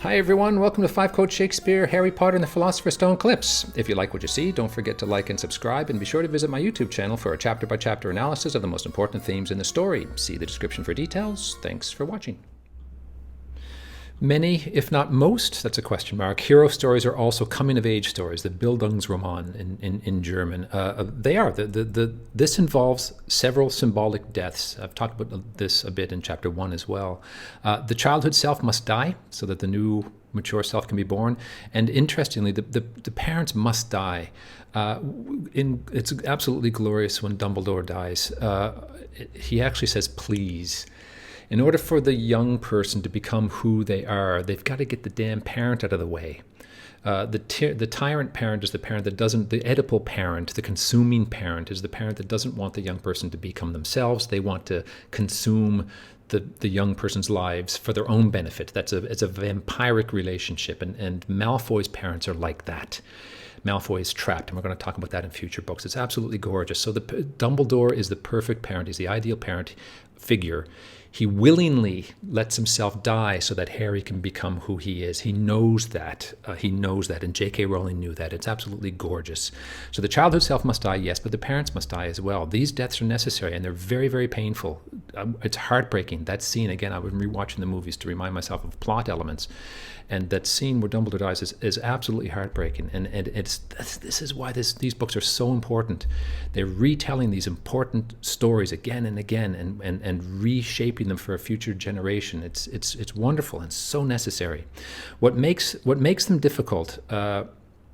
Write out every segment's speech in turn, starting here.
Hi everyone, welcome to 5 Quote Shakespeare, Harry Potter and the Philosopher's Stone clips. If you like what you see, don't forget to like and subscribe, and be sure to visit my YouTube channel for a chapter-by-chapter analysis of the most important themes in the story. See the description for details. Thanks for watching. Many, if not most, that's a question mark, hero stories are also coming-of-age stories, the Bildungsroman in German. They are. This involves several symbolic deaths. I've talked about this a bit in Chapter 1 as well. The childhood self must die so that the new mature self can be born. And interestingly, the parents must die. It's absolutely glorious when Dumbledore dies. He actually says, please. In order for the young person to become who they are, they've got to get the damn parent out of the way. The tyrant parent is the parent that doesn't, the Oedipal parent, the consuming parent is the parent that doesn't want the young person to become themselves. They want to consume the young person's lives for their own benefit. It's a vampiric relationship, and Malfoy's parents are like that. Malfoy is trapped, and we're going to talk about that in future books. It's absolutely gorgeous. So Dumbledore is the perfect parent. He's the ideal parent figure. He willingly lets himself die so that Harry can become who he is. He knows that. And J.K. Rowling knew that. It's absolutely gorgeous. So the childhood self must die, yes, but the parents must die as well. These deaths are necessary, and they're very, very painful. It's heartbreaking. That scene, again, I was rewatching the movies to remind myself of plot elements. And that scene where Dumbledore dies is absolutely heartbreaking. And this is why these books are so important. They're retelling these important stories again and again, and reshaping them for a future generation. It's wonderful and so necessary. What makes them difficult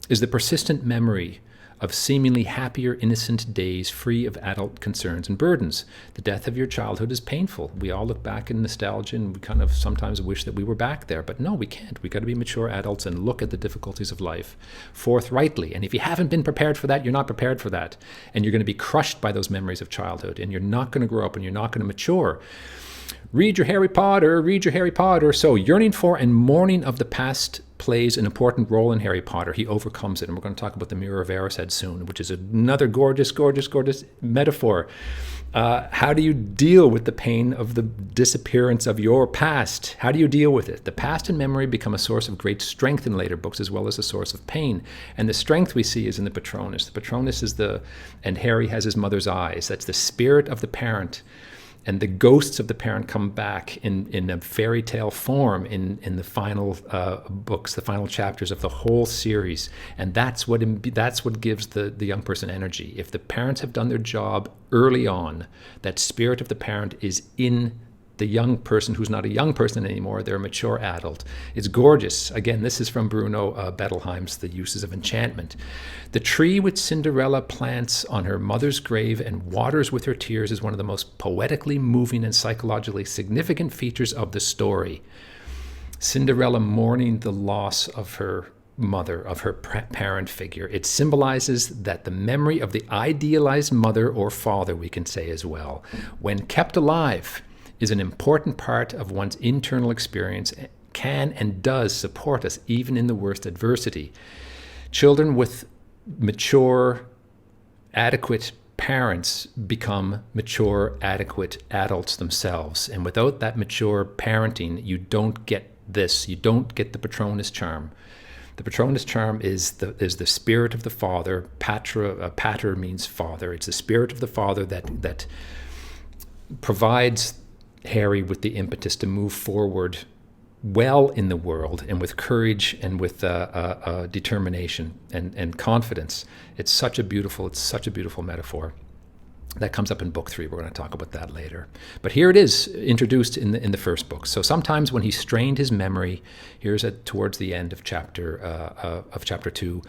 is the persistent memory of seemingly happier, innocent days free of adult concerns and burdens. The death of your childhood is painful. We all look back in nostalgia, and we kind of sometimes wish that we were back there. But no, we can't. We've got to be mature adults and look at the difficulties of life forthrightly. And if you haven't been prepared for that, you're not prepared for that. And you're going to be crushed by those memories of childhood, and you're not going to grow up, and you're not going to mature. Read your Harry Potter. So yearning for and mourning of the past plays an important role in Harry Potter. He overcomes it, and we're going to talk about the Mirror of Erised soon, which is another gorgeous metaphor. How do you deal with the pain of the disappearance of your past? How do you deal with it? The past and memory become a source of great strength in later books, as well as a source of pain. And the strength we see is in the Patronus. The Patronus is and Harry has his mother's eyes. That's the spirit of the parent. And the ghosts of the parent come back in a fairy tale form in the final books, the final chapters of the whole series. And that's what gives the young person energy. If the parents have done their job early on, that spirit of the parent is in the young person who's not a young person anymore. They're a mature adult. It's gorgeous. Again, this is from Bruno Bettelheim's The Uses of Enchantment. The tree which Cinderella plants on her mother's grave and waters with her tears is one of the most poetically moving and psychologically significant features of the story. Cinderella mourning the loss of her mother, of her parent figure. It symbolizes that the memory of the idealized mother or father, we can say as well, when kept alive, is an important part of one's internal experience, can and does support us even in the worst adversity. Children with mature, adequate parents become mature, adequate adults themselves. And without that mature parenting, you don't get this. You don't get the Patronus charm. The Patronus charm is the spirit of the father. Pater means father. It's the spirit of the father that provides Harry with the impetus to move forward well in the world, and with courage and with determination and confidence. It's such a beautiful metaphor. That comes up in book 3. We're going to talk about that later. But here it is, introduced in the first book. So sometimes when he strained his memory, here's towards the end of chapter 2,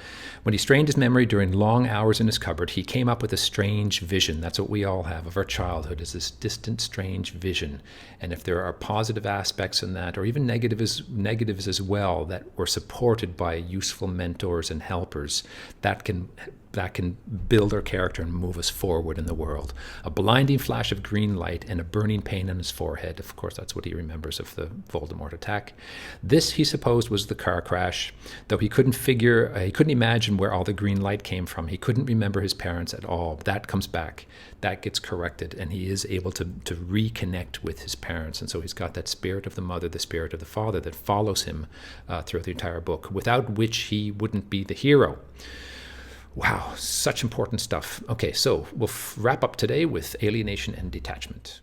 when he strained his memory during long hours in his cupboard, he came up with a strange vision. That's what we all have of our childhood, is this distant, strange vision. And if there are positive aspects in that, or even negatives as well, that were supported by useful mentors and helpers, that can build our character and move us forward in the world. A blinding flash of green light and a burning pain on his forehead. Of course, that's what he remembers of the Voldemort attack. This, he supposed, was the car crash, though he couldn't imagine where all the green light came from. He couldn't remember his parents at all. That comes back. That gets corrected, and he is able to reconnect with his parents. And so he's got that spirit of the mother, the spirit of the father that follows him throughout the entire book, without which he wouldn't be the hero. Wow, such important stuff. Okay, so we'll wrap up today with Alienation and Detachment.